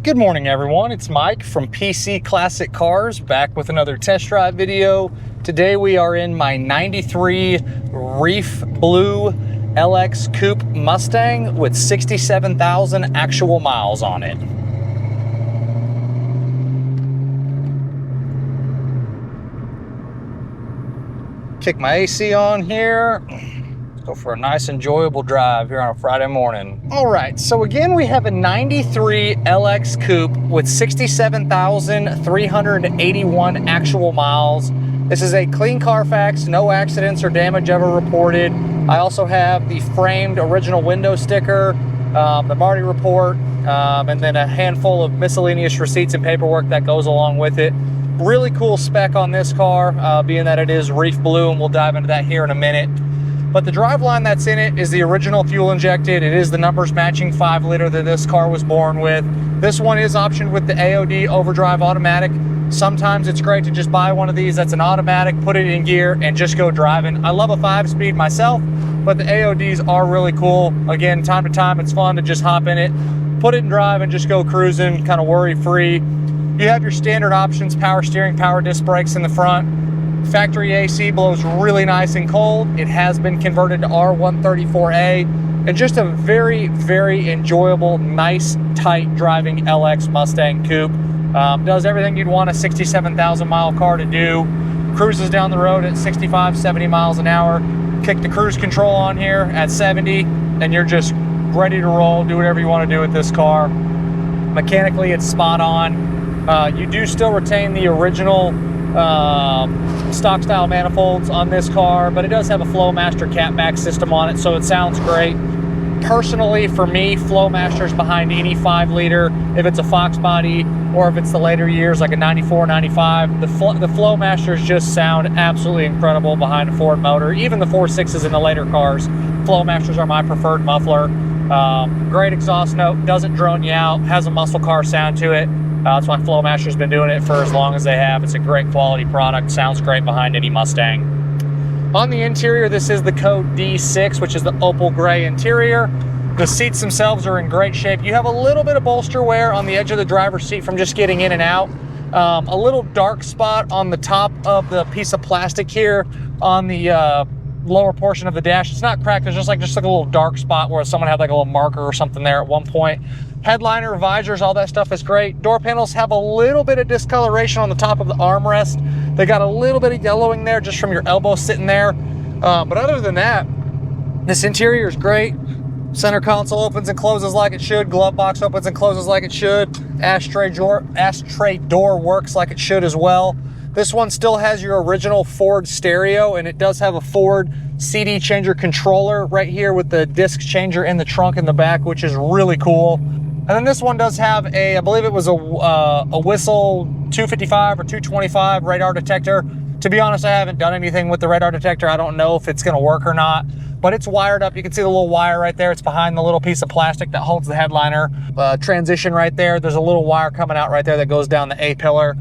Good morning, everyone. It's Mike from PC Classic Cars, back with another test drive video. Today we are in my 93 Reef Blue LX Coupe Mustang with 67,000 actual miles on it. Kick my AC on here. Go for a nice enjoyable drive here on a Friday morning. All right, so again, we have a 93 LX Coupe with 67,381 actual miles. This is a clean Carfax, no accidents or damage ever reported. I also have the framed original window sticker, the Marty report, and then a handful of miscellaneous receipts and paperwork that goes along with it. Really cool spec on this car, being that it is Reef Blue, and we'll dive into that here in a minute. But the driveline that's in it is the original fuel injected. It is the numbers matching 5-liter that this car was born with. This one is optioned with the AOD overdrive automatic. Sometimes it's great to just buy one of these that's an automatic, put it in gear, and just go driving. I love a 5-speed myself, but the AODs are really cool. Again, time to time, it's fun to just hop in it, put it in drive, and just go cruising, kind of worry-free. You have your standard options, power steering, power disc brakes in the front. Factory AC blows really nice and cold. It has been converted to R134A, and just a very, very enjoyable, nice, tight driving LX Mustang Coupe. Does everything you'd want a 67,000 mile car to do. Cruises down the road at 65, 70 miles an hour. Kick the cruise control on here at 70, and you're just ready to roll, do whatever you want to do with this car. Mechanically, it's spot on. You do still retain the original stock style manifolds on this car, but it does have a Flowmaster catback system on it, so it sounds great. Personally, for me, Flowmaster's behind any 5-liter, if it's a Fox body or if it's the later years like a 94, 95. The Flowmasters just sound absolutely incredible behind a Ford motor. Even the 4.6s in the later cars, Flowmasters are my preferred muffler. Great exhaust note, doesn't drone you out, has a muscle car sound to it. That's why Flowmaster's been doing it for as long as they have. It's a great quality product, sounds great behind any Mustang. On the interior, this is the code D6, which is the opal gray interior. The seats themselves are in great shape. You have a little bit of bolster wear on the edge of the driver's seat from just getting in and out. A little dark spot on the top of the piece of plastic here on the lower portion of the dash. It's not cracked, there's just like a little dark spot where someone had like a little marker or something there at one point. Headliner, visors, all that stuff is great. Door panels have a little bit of discoloration on the top of the armrest. They got a little bit of yellowing there just from your elbow sitting there. But other than that, this interior is great. Center console opens and closes like it should. Glove box opens and closes like it should. Ashtray door works like it should as well. This one still has your original Ford stereo, and it does have a Ford CD changer controller right here with the disc changer in the trunk in the back, which is really cool. And then this one does have a, I believe it was a Whistle 255 or 225 radar detector. To be honest, I haven't done anything with the radar detector. I don't know if it's going to work or not, but it's wired up. You can see the little wire right there. It's behind the little piece of plastic that holds the headliner. Transition right there. There's a little wire coming out right there that goes down the A-pillar.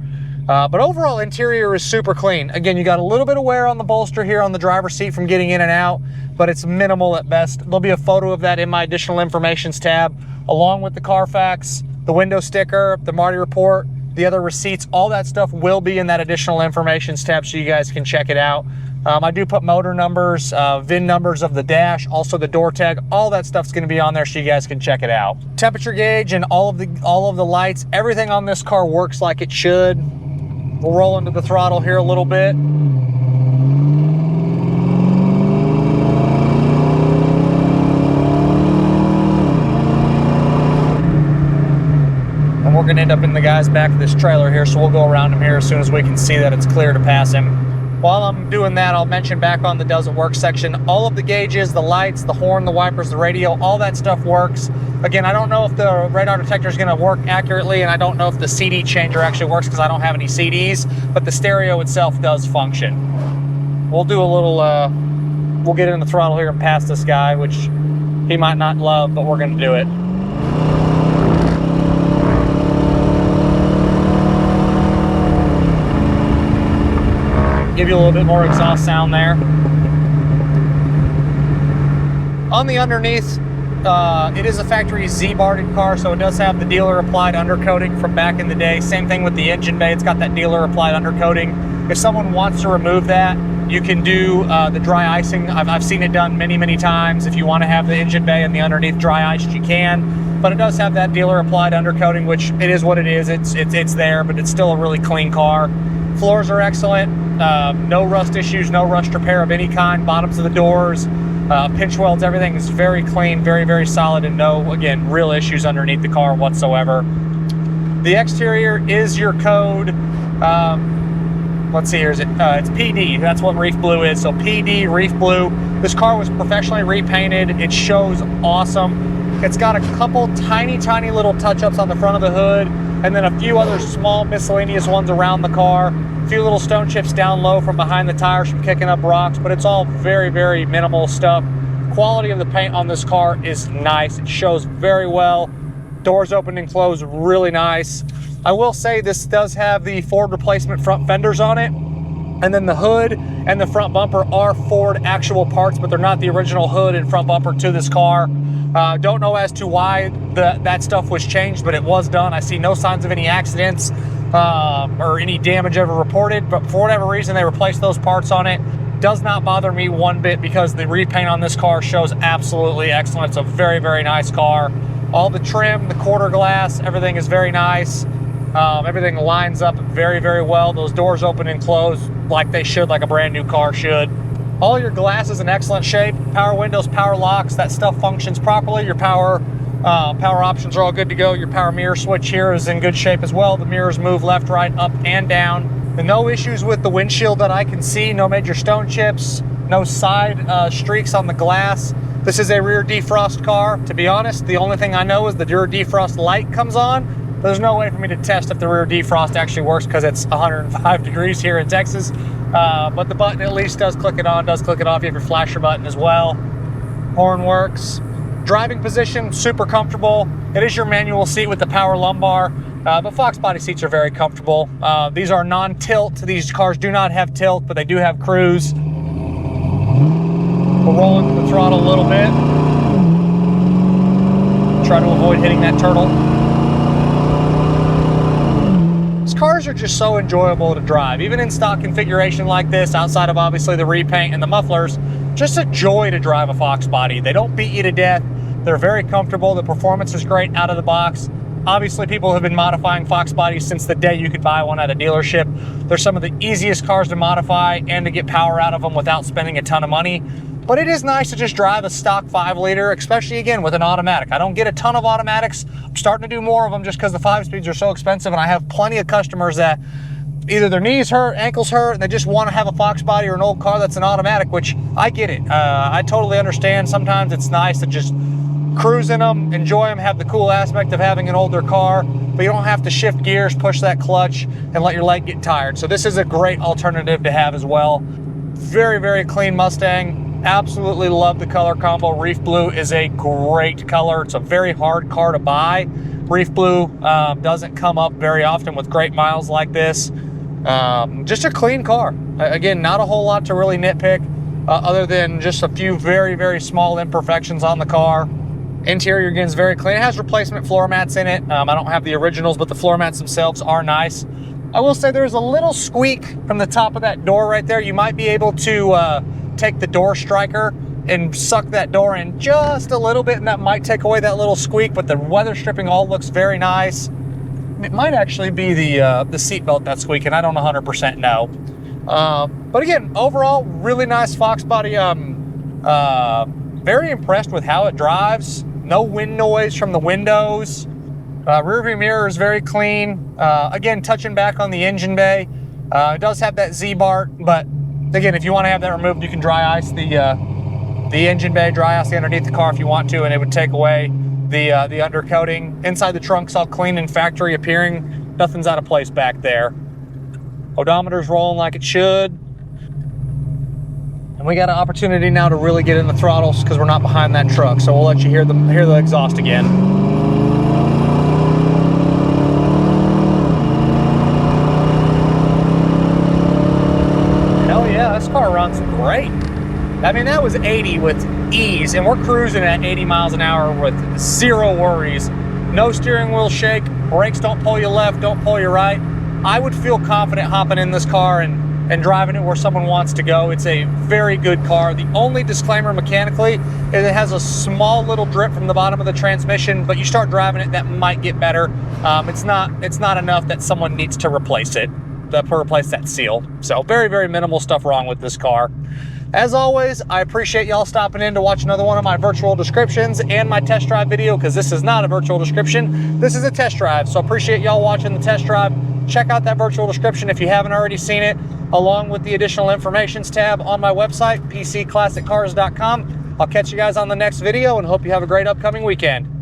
But overall, interior is super clean. Again, you got a little bit of wear on the bolster here on the driver's seat from getting in and out, but it's minimal at best. There'll be a photo of that in my additional informations tab, along with the Carfax, the window sticker, the Marty report, the other receipts. All that stuff will be in that additional informations tab, so you guys can check it out. I do put motor numbers, VIN numbers of the dash, also the door tag. All that stuff's going to be on there, so you guys can check it out. Temperature gauge and all of the lights, everything on this car works like it should. We'll roll into the throttle here a little bit. And we're gonna end up in the guy's back of this trailer here, so we'll go around him here as soon as we can see that it's clear to pass him. While I'm doing that, I'll mention back on the doesn't work section, all of the gauges, the lights, the horn, the wipers, the radio, all that stuff works. Again, I don't know if the radar detector is going to work accurately, and I don't know if the CD changer actually works because I don't have any CDs, but the stereo itself does function. We'll do a little, we'll get in the throttle here and pass this guy, which he might not love, but we're going to do it. Give you a little bit more exhaust sound there. On the underneath, It is a factory Z-barred car, so it does have the dealer applied undercoating from back in the day. Same thing with the engine bay, it's got that dealer applied undercoating. If someone wants to remove that, you can do the dry icing. I've seen it done many times. If you want to have the engine bay and the underneath dry iced, you can. But it does have that dealer applied undercoating, which it is what it is. It's there, but it's still a really clean car. Floors are excellent. No rust issues, no rust repair of any kind. Bottoms of the doors, pinch welds, everything is very clean, very solid, and no, again, real issues underneath the car whatsoever. The exterior is your code. Let's see, it's PD. That's what Reef Blue is. So PD, Reef Blue. This car was professionally repainted. It shows awesome. It's got a couple tiny little touch-ups on the front of the hood, and then a few other small miscellaneous ones around the car. A few little stone chips down low from behind the tires from kicking up rocks, but it's all very minimal stuff. Quality of the paint on this car is nice. It shows very well. Doors open and close really nice. I will say this does have the Ford replacement front fenders on it, and then the hood and the front bumper are Ford actual parts, but they're not the original hood and front bumper to this car. Don't know as to why that stuff was changed, but it was done. I see no signs of any accidents or any damage ever reported, but for whatever reason they replaced those parts on it. Does not bother me one bit because the repaint on this car shows absolutely excellent. It's a very nice car. All the trim, the quarter glass, everything is very nice. Everything lines up very well. Those doors open and close like they should, like a brand new car should. All your glass is in excellent shape. Power windows, power locks, that stuff functions properly. Your power options are all good to go. Your power mirror switch here is in good shape as well. The mirrors move left, right, up, and down. And no issues with the windshield that I can see. No major stone chips, no side streaks on the glass. This is a rear defrost car. To be honest, the only thing I know is the rear defrost light comes on. There's no way for me to test if the rear defrost actually works because it's 105 degrees here in Texas. But the button at least does click it on, does click it off. You have your flasher button as well. Horn works. Driving position, super comfortable. It is your manual seat with the power lumbar, but Fox body seats are very comfortable. These are non-tilt. These cars do not have tilt, but they do have cruise. We're rolling the throttle a little bit. Try to avoid hitting that turtle. These cars are just so enjoyable to drive, even in stock configuration like this, outside of obviously the repaint and the mufflers. Just a joy to drive a Fox body. They don't beat you to death. They're very comfortable. The performance is great out of the box. Obviously, people have been modifying Fox bodies since the day you could buy one at a dealership. They're some of the easiest cars to modify and to get power out of them without spending a ton of money. But it is nice to just drive a stock 5-liter, especially again with an automatic. I don't get a ton of automatics. I'm starting to do more of them just because the 5-speeds are so expensive, and I have plenty of customers that either their knees hurt, ankles hurt, and they just want to have a Fox body or an old car that's an automatic, which I get it. I totally understand. Sometimes it's nice to just cruise in them, enjoy them, have the cool aspect of having an older car, but you don't have to shift gears, push that clutch, and let your leg get tired. So this is a great alternative to have as well. Very clean Mustang. Absolutely love the color combo. Reef Blue is a great color. It's a very hard car to buy. Reef Blue doesn't come up very often with great miles like this. Just a clean car. Again, not a whole lot to really nitpick other than just a few very small imperfections on the car. Interior again is very clean. It has replacement floor mats in it. I don't have the originals, but the floor mats themselves are nice. I will say there's a little squeak from the top of that door right there. You might be able to take the door striker and suck that door in just a little bit, and that might take away that little squeak, but the weather stripping all looks very nice. It might actually be the seat belt that's squeaking. I don't 100% know. But again, overall, really nice Fox body. Very impressed with how it drives. No wind noise from the windows. Rear view mirror is very clean. Again, touching back on the engine bay. It does have that Z-bar, but again, if you want to have that removed, you can dry ice the engine bay, dry ice underneath the car if you want to, and it would take away the undercoating. Inside the trunk's all clean and factory appearing. Nothing's out of place back there. Odometer's rolling like it should. And we got an opportunity now to really get in the throttles because we're not behind that truck. So we'll let you hear the exhaust again. Hell yeah, this car runs great. I mean, that was 80 with ease, and we're cruising at 80 miles an hour with zero worries. No steering wheel shake, brakes don't pull you left, don't pull you right. I would feel confident hopping in this car and driving it where someone wants to go. It's a very good car. The only disclaimer mechanically is it has a small little drip from the bottom of the transmission, but you start driving it, that might get better. It's not enough that someone needs to replace it, to replace that seal. So very, very minimal stuff wrong with this car. As always, I appreciate y'all stopping in to watch another one of my virtual descriptions and my test drive video, because this is not a virtual description, this is a test drive. So appreciate y'all watching the test drive. Check out that virtual description if you haven't already seen it, along with the additional informations tab on my website, pcclassiccars.com. I'll catch you guys on the next video and hope you have a great upcoming weekend.